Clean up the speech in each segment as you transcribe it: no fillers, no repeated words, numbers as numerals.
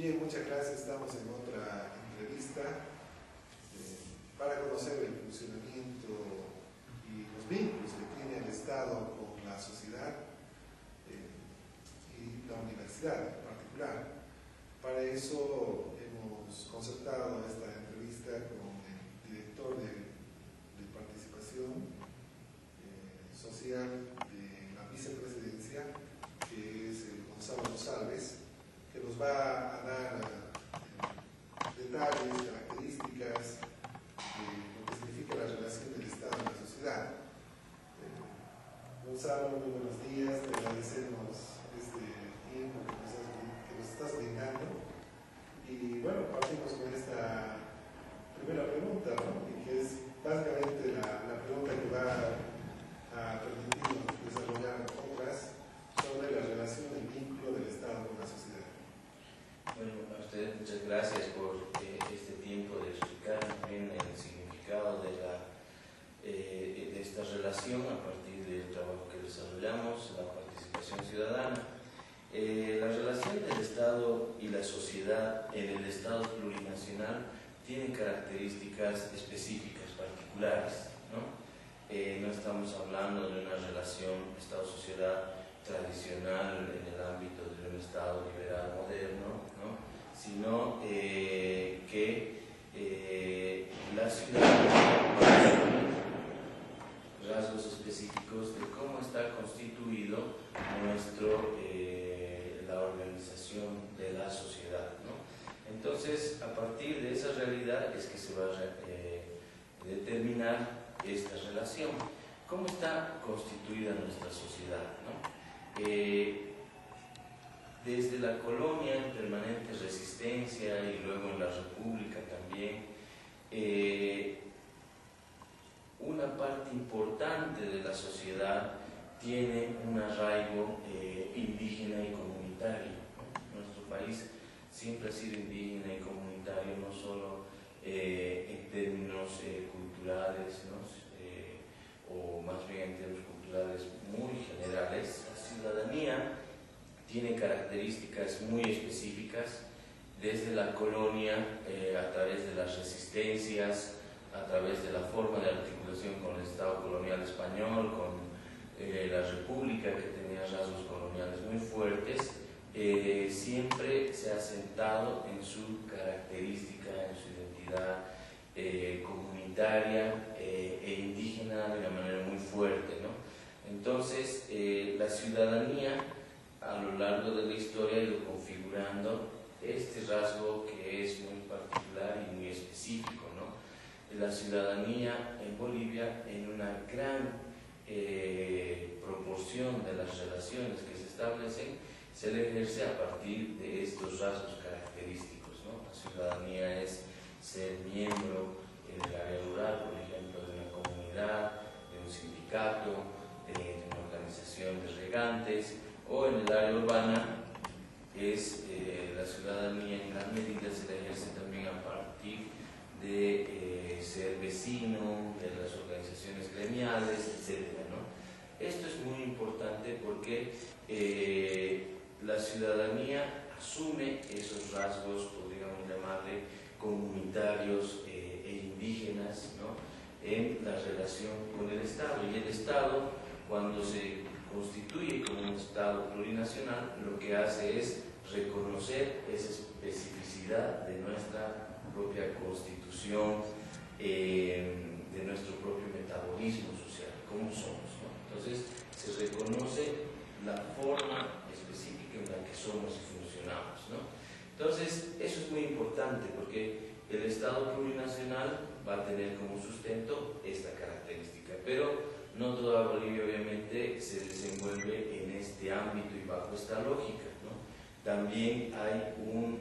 Bien, muchas gracias. Estamos en otra entrevista para conocer el funcionamiento y los vínculos que tiene el Estado con la sociedad y la universidad en particular. Para eso hemos concertado esta entrevista con el director de participación social de la vicepresidencia, que es Gonzalo González, que nos va a dar detalles, características de lo que significa la relación del Estado y la sociedad. Gonzalo, muy buenos días, te agradecemos este tiempo que nos estás brindando. Y bueno, partimos con esta primera pregunta, ¿no? Y que es básicamente la pregunta que va a permitirnos desarrollar otras sobre la relación, el vínculo del Estado con la sociedad. Bueno, a ustedes muchas gracias por este tiempo de explicar también el significado de esta relación a partir del trabajo que desarrollamos, la participación ciudadana. La relación del Estado y la sociedad en el Estado plurinacional tienen características específicas, particulares, ¿no? No estamos hablando de una relación Estado-sociedad tradicional en el ámbito de un Estado liberal moderno, ¿no? Sino que la ciudad va rasgos específicos de cómo está constituido la organización de la sociedad, ¿no? Entonces, a partir de esa realidad es que se va a determinar esta relación. ¿Cómo está constituida nuestra sociedad, ¿no? Desde la colonia en permanente resistencia y luego en la República también, una parte importante de la sociedad tiene un arraigo indígena y comunitario, ¿no? Nuestro país siempre ha sido indígena y comunitario, no solo en términos culturales, ¿no? O más bien en términos culturales muy generales. La ciudadanía tiene características muy específicas desde la colonia, a través de las resistencias, a través de la forma de articulación con el Estado colonial español, con la República, que tenía rasgos coloniales muy fuertes. Siempre se ha sentado en su característica, en su identidad comunitaria e indígena de una manera muy fuerte, ¿no? Entonces, la ciudadanía a lo largo de la historia ha ido configurando este rasgo que es muy particular y muy específico, ¿no? La ciudadanía en Bolivia, en una gran proporción de las relaciones que se establecen, se le ejerce a partir de estos rasgos característicos, ¿no? La ciudadanía es ser miembro en el área rural, por ejemplo, de una comunidad, de un sindicato, de una organización de regantes, o en el área urbana es la ciudadanía en gran medida se le ejerce también a partir de ser vecino, de las organizaciones gremiales, etc., ¿no? Esto es muy importante porque la ciudadanía asume esos rasgos, podríamos llamarle comunitarios e indígenas, ¿no? En la relación con el Estado. Y el Estado, cuando se constituye como un Estado plurinacional, lo que hace es reconocer esa especificidad de nuestra propia constitución, de nuestro propio metabolismo social, cómo somos, ¿no? Entonces, se reconoce la forma específica en la que somos y funcionamos, ¿no? Entonces, eso es muy importante porque el Estado plurinacional va a tener como sustento esta característica, pero no toda Bolivia obviamente se desenvuelve en este ámbito y bajo esta lógica, ¿no? También hay un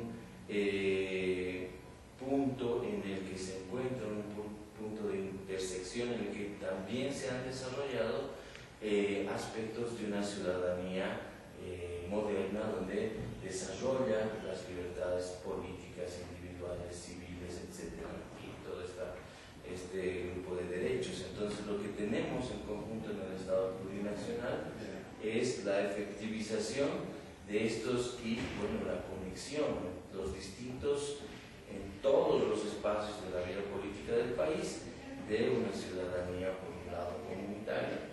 punto en el que se encuentra un punto de intersección en el que también se han desarrollado aspectos de una ciudadanía moderna donde desarrolla las libertades políticas, individuales, civiles, etc. Y todo este grupo de derechos. Entonces, lo que tenemos en conjunto en el Estado plurinacional es la efectivización de estos y, bueno, la conexión, los de una ciudadanía, por un lado, comunitaria,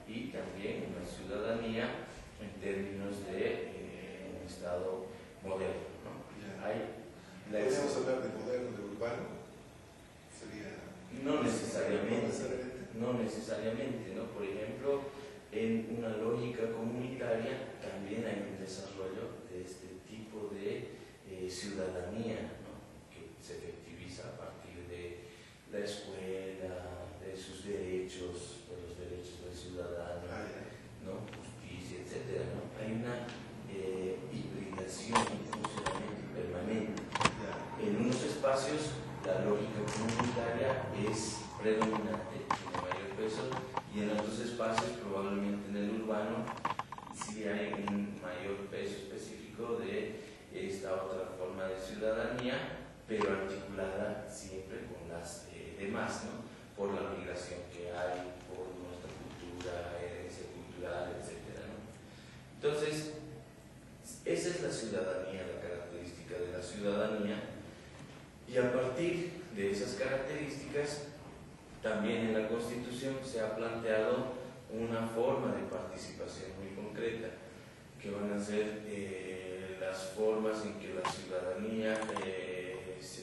y también una ciudadanía en términos de un Estado moderno, ¿no? ¿Podríamos hablar de moderno, de urbano? Sería... No necesariamente. ¿No necesariamente? No necesariamente, ¿no? Por ejemplo, en una lógica comunitaria también hay un desarrollo de este tipo de ciudadanía, ¿no? Que se efectiviza a partir de la escuela, de sus derechos, de los derechos del ciudadano, ¿no? Justicia, etc., ¿no? Hay una hibridación, un funcionamiento permanente. En unos espacios la lógica comunitaria es predominante, tiene mayor peso, y en otros espacios, probablemente en el urbano, sí hay un mayor peso específico de esta otra forma de ciudadanía, pero articulada siempre con las demás, ¿no? Por la migración que hay, por nuestra cultura, herencia cultural, etc., ¿no? Entonces, esa es la ciudadanía, la característica de la ciudadanía, y a partir de esas características, también en la Constitución se ha planteado una forma de participación muy concreta, que van a ser las formas en que la ciudadanía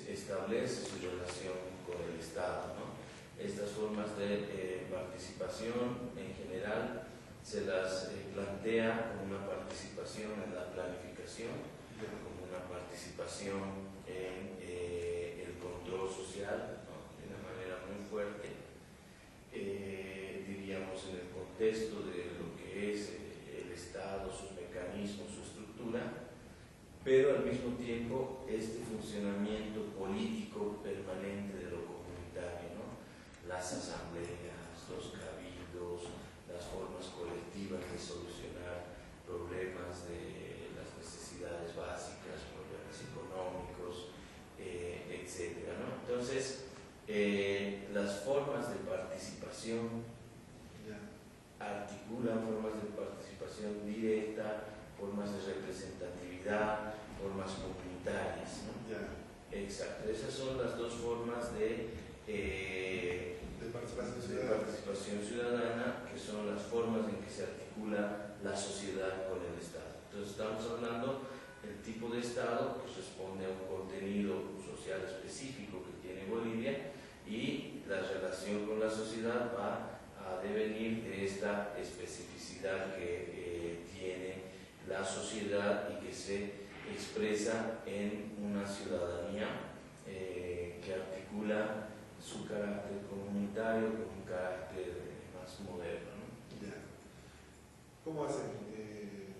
establece su relación con el Estado, ¿no? Estas formas de participación en general se las plantea como una participación en la planificación, como una participación en el control social, ¿no? De una manera muy fuerte, diríamos en el contexto de lo que es el Estado, sus mecanismos, su estructura, pero al mismo tiempo este funcionamiento político permanente de lo comunitario, ¿no? Las asambleas, los cabildos, las formas colectivas de solucionar problemas de las necesidades básicas, problemas económicos, etc., ¿no? Entonces, las formas de participación articulan formas de participación directa, formas de representatividad, formas comunitarias, ¿no? Exacto, esas son las dos formas de participación ciudadana, que son las formas en que se articula la sociedad con el Estado. Entonces estamos hablando del tipo de Estado que responde a un contenido social específico que tiene Bolivia, y la relación con la sociedad va a devenir de esta especificidad que tiene la sociedad y que se expresa en una ciudadanía que articula su carácter comunitario con un carácter más moderno, ¿no? ¿Cómo hacen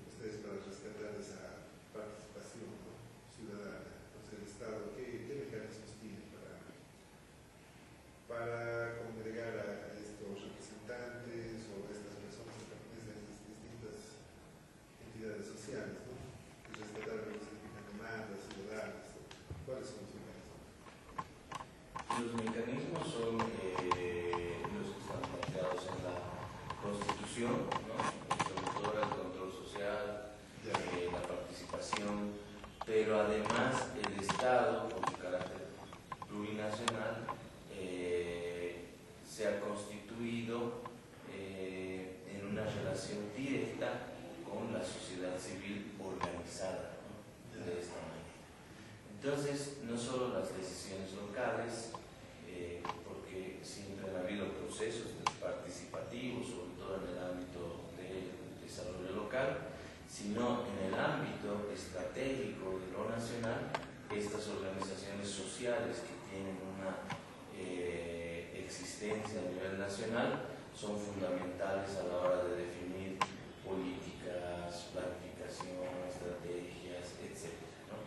ustedes para rescatar esa participación, ¿no? Ciudadana? Entonces, el Estado, ¿qué mecanismos tiene para congregar a estos representantes o a estas personas que pertenecen a estas distintas entidades sociales, ¿no? Y rescatar las demandas ciudadanas? ¿Cuáles son los mecanismos? Los mecanismos son los que están planteados en la Constitución, ¿no? Sobre todo el control social, la participación, pero además el Estado, con su carácter plurinacional, se ha constituido en una relación directa con la sociedad civil organizada, ¿no? De esta manera. Entonces, no solo las decisiones locales, porque siempre han habido procesos participativos, sobre todo en el ámbito del desarrollo local, sino en el ámbito estratégico de lo nacional, estas organizaciones sociales que tienen una existencia a nivel nacional son fundamentales a la hora de definir políticas, planificación, estrategias, etc., ¿no?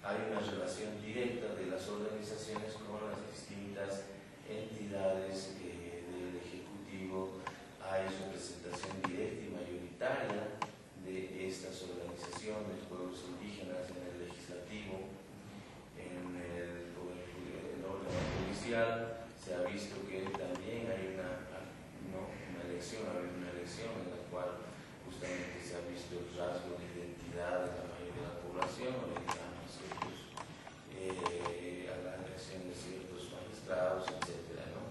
Hay una relación directa de las organizaciones con las distintas entidades del Ejecutivo, hay representación directa y mayoritaria de estas organizaciones, pueblos indígenas en el legislativo, en el órgano judicial. Se ha visto que también hay una elección, ha habido una elección en la cual justamente se ha visto el rasgo de identidad de la mayoría de la población, orientando a la elección de ciertos magistrados, etc., ¿no?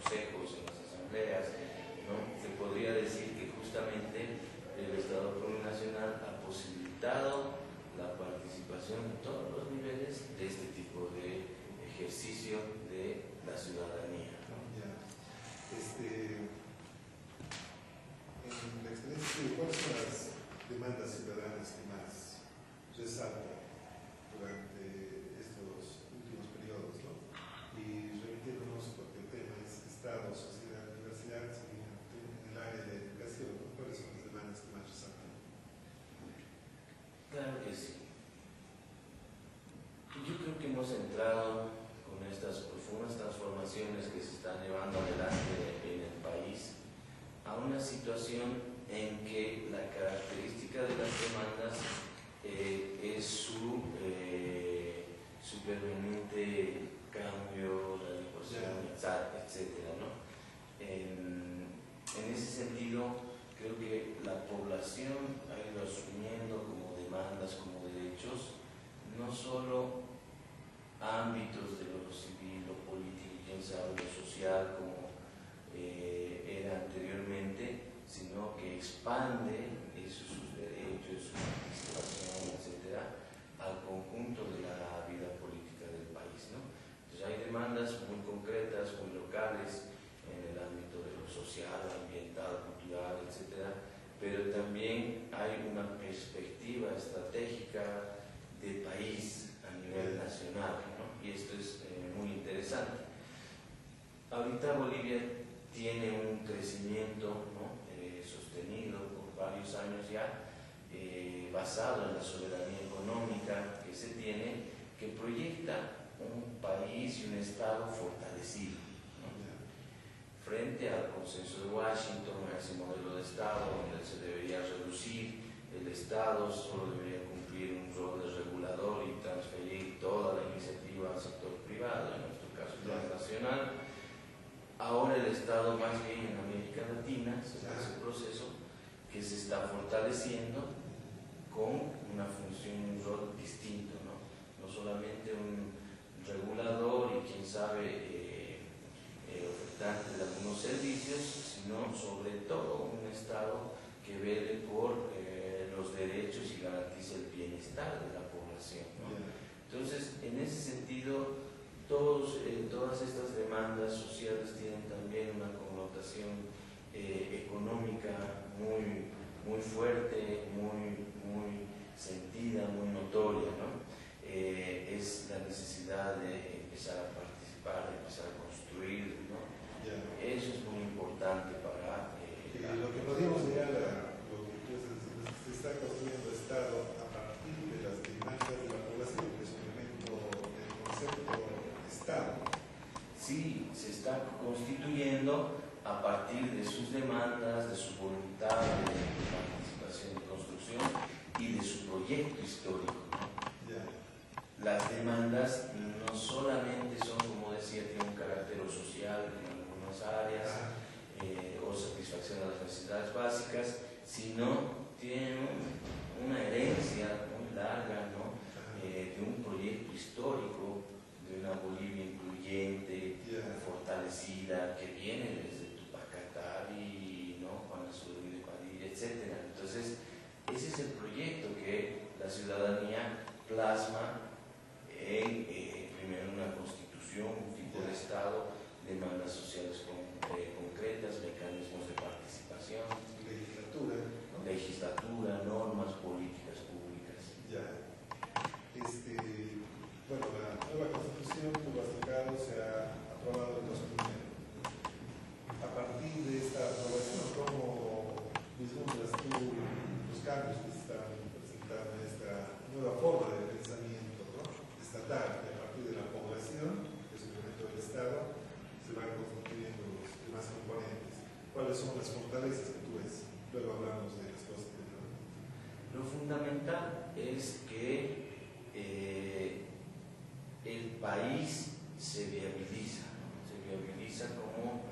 consejos, en las asambleas, ¿no? Se podría decir que justamente el Estado plurinacional ha posibilitado la participación en todos los niveles de este tipo de ejercicio de la ciudadanía, ¿no? Ya. En la experiencia, ¿cuáles son las demandas ciudadanas que más resaltan durante estos últimos periodos, ¿no? Y remitiéndonos, porque el tema es Estado, sociedad, universidad, en el área de educación, ¿no? ¿Cuáles son las demandas que más resaltan? Claro que sí. Yo creo que hemos entrado con estas profundas transformaciones que se están llevando adelante en el país a una situación en que la característica de las demandas es su permanente cambio, readecuación, etcétera, ¿no? En ese sentido, creo que la población ha ido asumiendo como demandas, como derechos, no solo ámbitos de lo civil, lo político, quién sabe, lo social, como era anteriormente, sino que expande sus derechos, su participación, etcétera, al conjunto de la vida política del país, ¿no? Entonces hay demandas muy concretas, muy locales, en el ámbito de lo social, ambiental, cultural, etcétera, pero también hay una perspectiva estratégica de país a nivel nacional, ¿no? Y esto es muy interesante. Ahorita Bolivia tiene un crecimiento, ¿no? Sostenido por varios años ya, basado en la soberanía económica que se tiene, que proyecta un país y un Estado fortalecido, ¿no? Frente al consenso de Washington, a ese modelo de Estado donde se debería reducir el Estado, solo debería cumplir un rol de regulador y transferir toda la iniciativa al sector privado, en nuestro caso transnacional. Ahora el Estado, más bien en América Latina, se da ese proceso que se está fortaleciendo con una función, un rol distinto, ¿no? No solamente un regulador y quién sabe ofertante de algunos servicios, sino sobre todo un Estado que vele por los derechos y garantice el bienestar de la población, ¿no? Entonces, en ese sentido, todas estas demandas sociales tienen también una connotación económica muy fuerte, muy sentida, muy notoria, ¿no? Es la necesidad de empezar a participar, de empezar a construir, ¿no? Eso es muy importante para... lo que podríamos llegar a lo que se está construyendo Estado a partir de las demandas de la población, que es un elemento del concepto Estado. Sí, se está constituyendo a partir de sus demandas, de su voluntad de participación y construcción y de su proyecto histórico, ¿no? Las demandas no solamente son, como decía, tienen un carácter social en algunas áreas o satisfacción de las necesidades básicas, sino tienen una herencia muy larga, ¿no? De un proyecto histórico, de una Bolivia incluyente, fortalecida, que viene desde Tupac Katari, ¿no? Juan Azurduy de Padilla, etc. Entonces, ese es el proyecto que la ciudadanía plasma en primero una constitución, un tipo de Estado, demandas sociales concretas, mecanismos de participación, legislatura, normas, políticas públicas. Bueno, la nueva constitución que tú has tocado se ha aprobado en 2009. A partir de esta aprobación, ¿cómo vislumbras tú los cambios que se están presentando en esta nueva forma de pensamiento, ¿no? Estatal, que a partir de la población, que es el elemento del Estado, se van constituyendo los demás componentes? ¿Cuáles son las fortalezas que tú ves? Luego hablamos de las cosas que no. Lo fundamental es que el país se viabiliza, ¿no? Se viabiliza como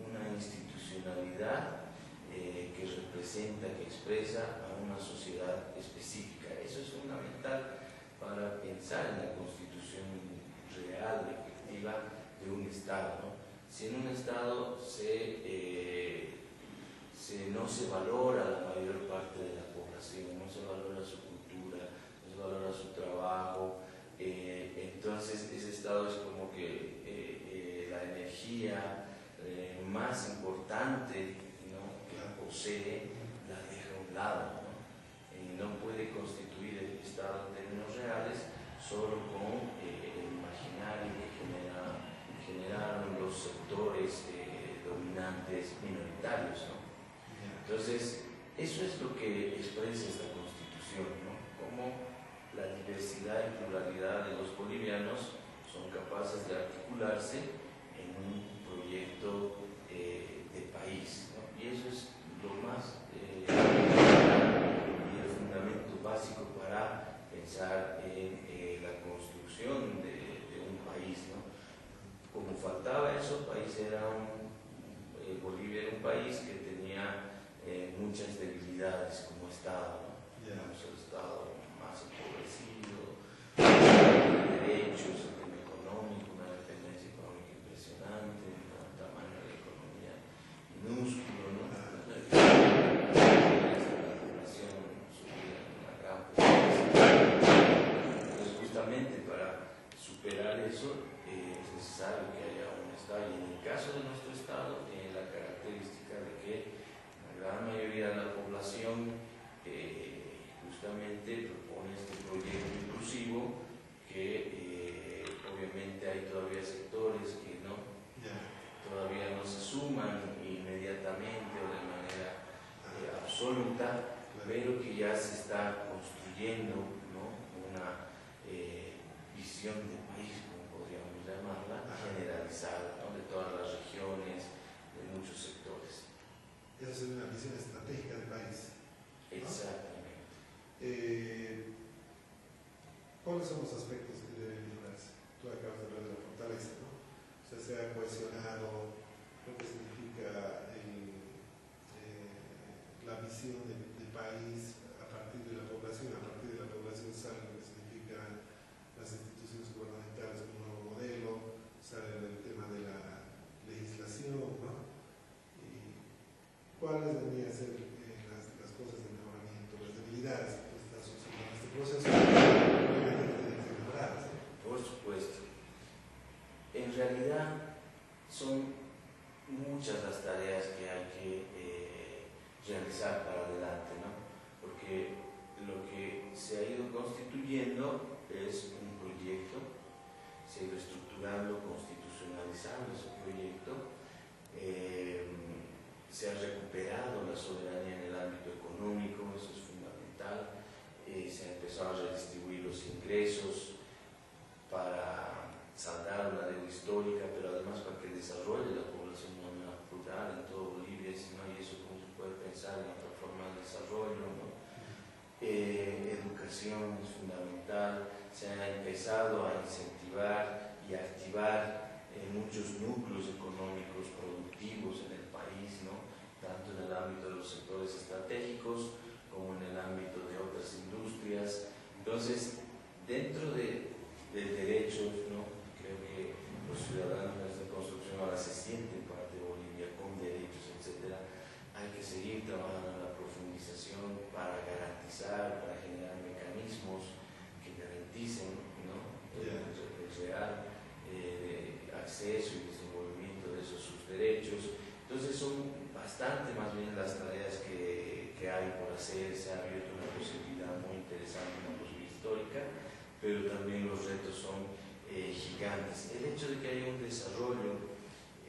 una institucionalidad que representa, que expresa a una sociedad específica. Eso es fundamental para pensar en la constitución real, efectiva, de un Estado, ¿no? Si en un Estado no se valora la mayor parte de la población, no se valora su cultura, no se valora su trabajo, entonces ese Estado es como que la energía más importante, ¿no?, que posee, la deja a un lado, ¿no? No puede constituir el Estado en términos reales solo con el imaginario que generaron los sectores dominantes minoritarios, ¿no? Entonces, eso es lo que expresa esta Constitución, ¿no? Cómo la diversidad y pluralidad de los bolivianos son capaces de articularse en un proyecto de país, ¿no? Y eso es lo más y el fundamento básico para pensar en la construcción de un país, ¿no? Como faltaba eso, Bolivia era un país que tenía muchas debilidades como Estado, ¿no? Digamos, el Estado más empobrecido, de derechos, el tema económico, una dependencia económica impresionante, un tamaño de la economía minúsculo, ¿no? La población subida en una gran pobreza. Entonces, justamente para superar eso es necesario que haya un Estado, y en el caso de nuestro Estado tiene la característica de que la gran mayoría de la población justamente propone este proyecto inclusivo que obviamente hay todavía sectores que todavía no se suman inmediatamente o de manera absoluta, pero que ya se está construyendo, ¿no?, una visión de país, como podríamos llamarla, generalizada, ¿no?, de todas las regiones, de muchos sectores. Esa es una visión estratégica del país, ¿no? Exactamente. ¿Cuáles son los aspectos que deben mejorarse? Tú acabas de hablar de la fortaleza, ¿no? O sea, se ha cohesionado lo que significa la visión de país a partir de la población. A partir de la población sale lo que significan las instituciones gubernamentales como un nuevo modelo, sale el tema de la legislación, ¿no? Y ¿cuáles deberían ser las cosas de mejoramiento, las debilidades que estás observando en este proceso? Obviamente que tienen que ser mejoradas, ¿no? Por supuesto. En realidad son muchas las tareas que hay que realizar para adelante, ¿no? Porque lo que se ha ido constituyendo es un proyecto, se ha ido estructurando, constitucionalizando ese proyecto, se ha recuperado la soberanía en el ámbito económico, eso es fundamental, se ha empezado a redistribuir los ingresos para saldar una deuda histórica, pero además para que desarrolle la población de una manera plural en todo Bolivia, si no hay eso, ¿cómo se puede pensar en otra forma de desarrollo, ¿no? Educación es fundamental, se ha empezado a incentivar y a activar muchos núcleos económicos productivos en el país, ¿no?, tanto en el ámbito de los sectores estratégicos como en el ámbito de otras industrias. Entonces, dentro del derecho, ¿no?, creo que los ciudadanos de esta construcción ahora se sienten parte de Bolivia con derechos, etc. Hay que seguir trabajando en la profundización para garantizar, para generar mecanismos que garanticen, ¿no?, el real acceso y desenvolvimiento de sus derechos. Entonces son bastante más bien las tareas que hay por hacer. Se ha abierto una posibilidad muy interesante, una posibilidad histórica, pero también los retos son gigantes. El hecho de que haya un desarrollo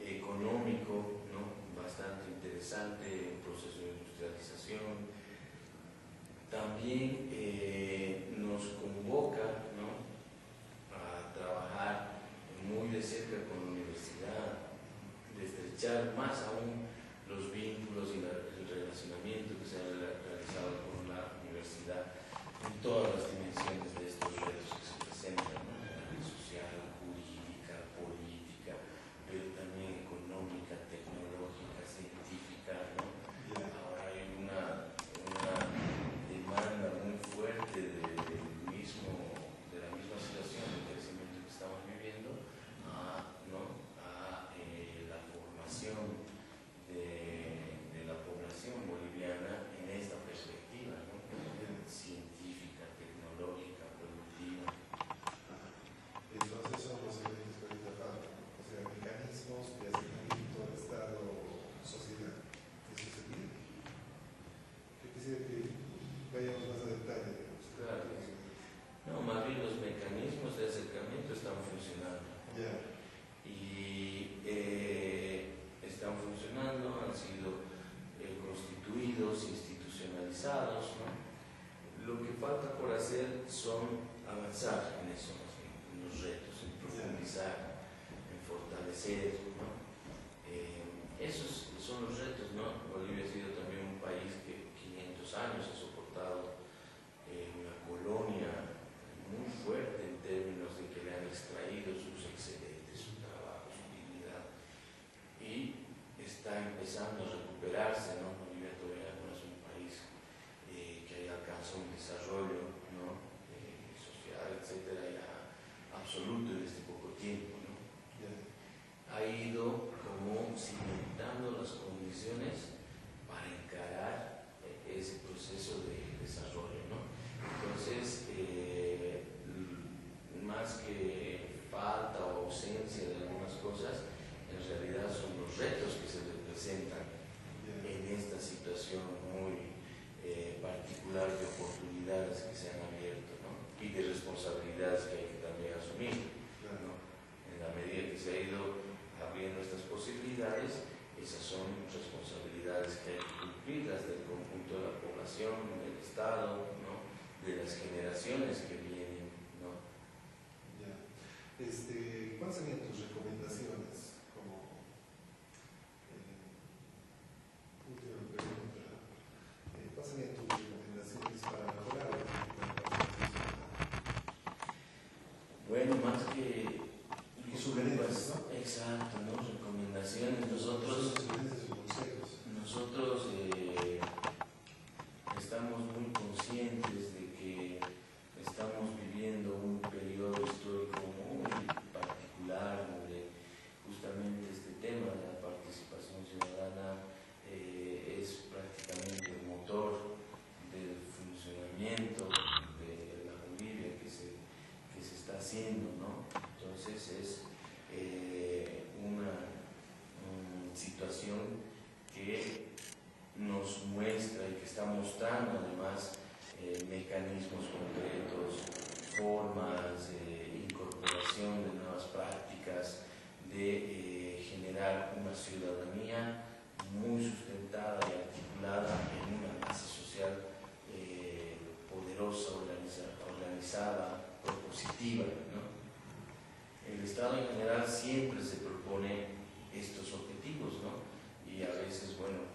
económico, ¿no?, bastante interesante, un proceso de industrialización, también nos convoca, ¿no?, a trabajar muy de cerca con la universidad, de estrechar más aún los vínculos y el relacionamiento que se ha realizado con la universidad en todas las dimensiones de estos retos que se presentan, ¿no?, social, jurídica, política, pero también económica, tecnológica, científica, ¿no? Ahora hay una demanda muy fuerte de la misma situación de crecimiento que estamos viviendo, ¿no?, a son avanzar en eso, en los retos, en profundizar, en fortalecer, ¿no? Esos son los retos, ¿no? Bolivia ha sido también un país que 500 años ha soportado una colonia muy fuerte en términos de que le han extraído sus excedentes, su trabajo, su dignidad, y está empezando a recuperarse, ¿no? Bolivia todavía no es un país que haya alcanzado un desarrollo, ¿no? Social, etcétera, ya absoluto en este poco tiempo, ¿no? Ha ido como cimentando las condiciones para encarar ese proceso de desarrollo, ¿no? Entonces, más que falta o ausencia de algunas cosas, en realidad son los retos que se representan en esta situación muy particular de oportunidades que se han abierto, ¿no? Y de responsabilidades que hay que también asumir, ¿no? En la medida que se ha ido abriendo estas posibilidades, esas son responsabilidades que hay que cumplirlas del conjunto de la población, del Estado, ¿no? De las generaciones que vienen, ¿no? Ya. ¿Cuáles serían tus recomendaciones como última pregunta? ¿Cuáles serían tus recomendaciones para mejorar la participación? Bueno, más que sugerencias, ¿no? Exacto, ¿no? Recomendaciones. Nosotros estamos muy conscientes de que estamos viviendo un periodo histórico muy particular donde justamente este tema de la participación ciudadana es prácticamente el motor del funcionamiento de la Bolivia que se está haciendo, ¿no? Entonces es una situación que nos muestra y que está mostrando además mecanismos concretos, formas, incorporación de nuevas prácticas, de generar una ciudadanía muy sustentada y articulada en una masa social poderosa, organizada, propositiva, ¿no? El Estado en general siempre se propone estos objetivos, ¿no? Y a veces, bueno,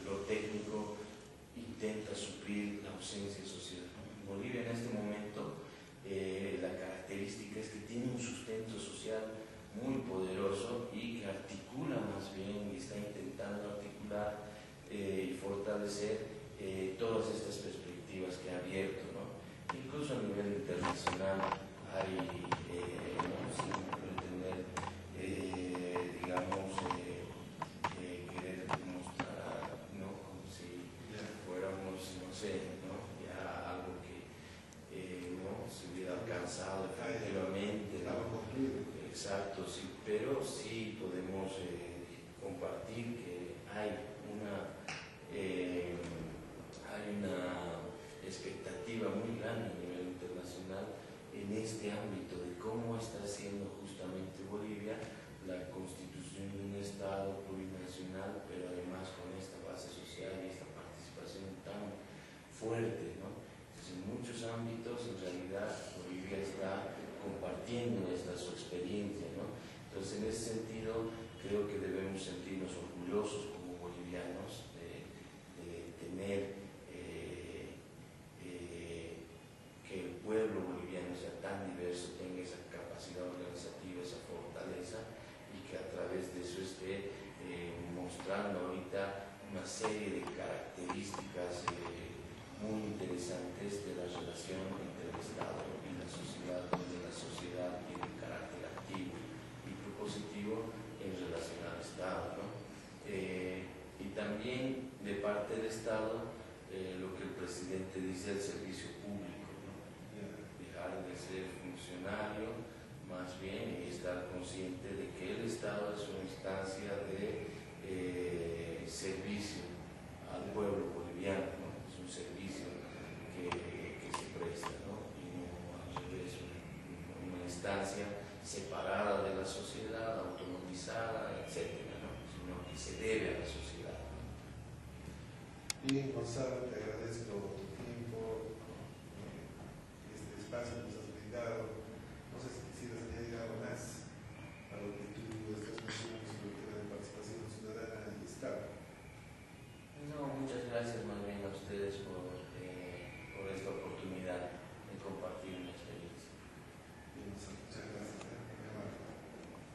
lo técnico intenta suplir la ausencia social, ¿no? En Bolivia en este momento la característica es que tiene un sustento social muy poderoso y que articula más bien, y está intentando articular y fortalecer todas estas perspectivas que ha abierto, ¿no? Incluso a nivel internacional hay, no sé cómo pretender, digamos, querer demostrar, ¿no? Como si fuéramos, no sé, ¿no? Ya algo que no se hubiera alcanzado efectivamente, ¿no? Exacto, sí, pero sí podemos compartir que hay una expectativa muy grande a nivel internacional en este ámbito de cómo está haciendo justamente Bolivia la constitución de un Estado plurinacional, pero además con esta base social y esta participación tan fuerte, ¿no? Entonces, en muchos ámbitos, en realidad, Bolivia está compartiendo esta su experiencia, ¿no? Entonces, en ese sentido, creo que debemos sentirnos orgullosos como bolivianos de tener que el pueblo boliviano sea tan diverso, tenga esa capacidad organizativa, esa fortaleza, y que a través de eso esté mostrando ahorita una serie de características muy interesantes de la relación entre el Estado y la sociedad, donde la sociedad tiene un carácter activo y propositivo en relación al Estado, ¿no? Y también de parte del Estado lo que el presidente dice, el servicio público, ¿no? Dejar de ser funcionario más bien y estar consciente de que el Estado es una instancia de servicio al pueblo boliviano, ¿no? Es un servicio que se presta, ¿no? Y no al revés, una instancia separada de la sociedad, autonomizada, etcétera, ¿no? Sino que se debe a la sociedad, ¿no? Bien, Gonzalo, te agradezco tu tiempo, espacio nos has brindado. No sé si quisieras añadir algo más.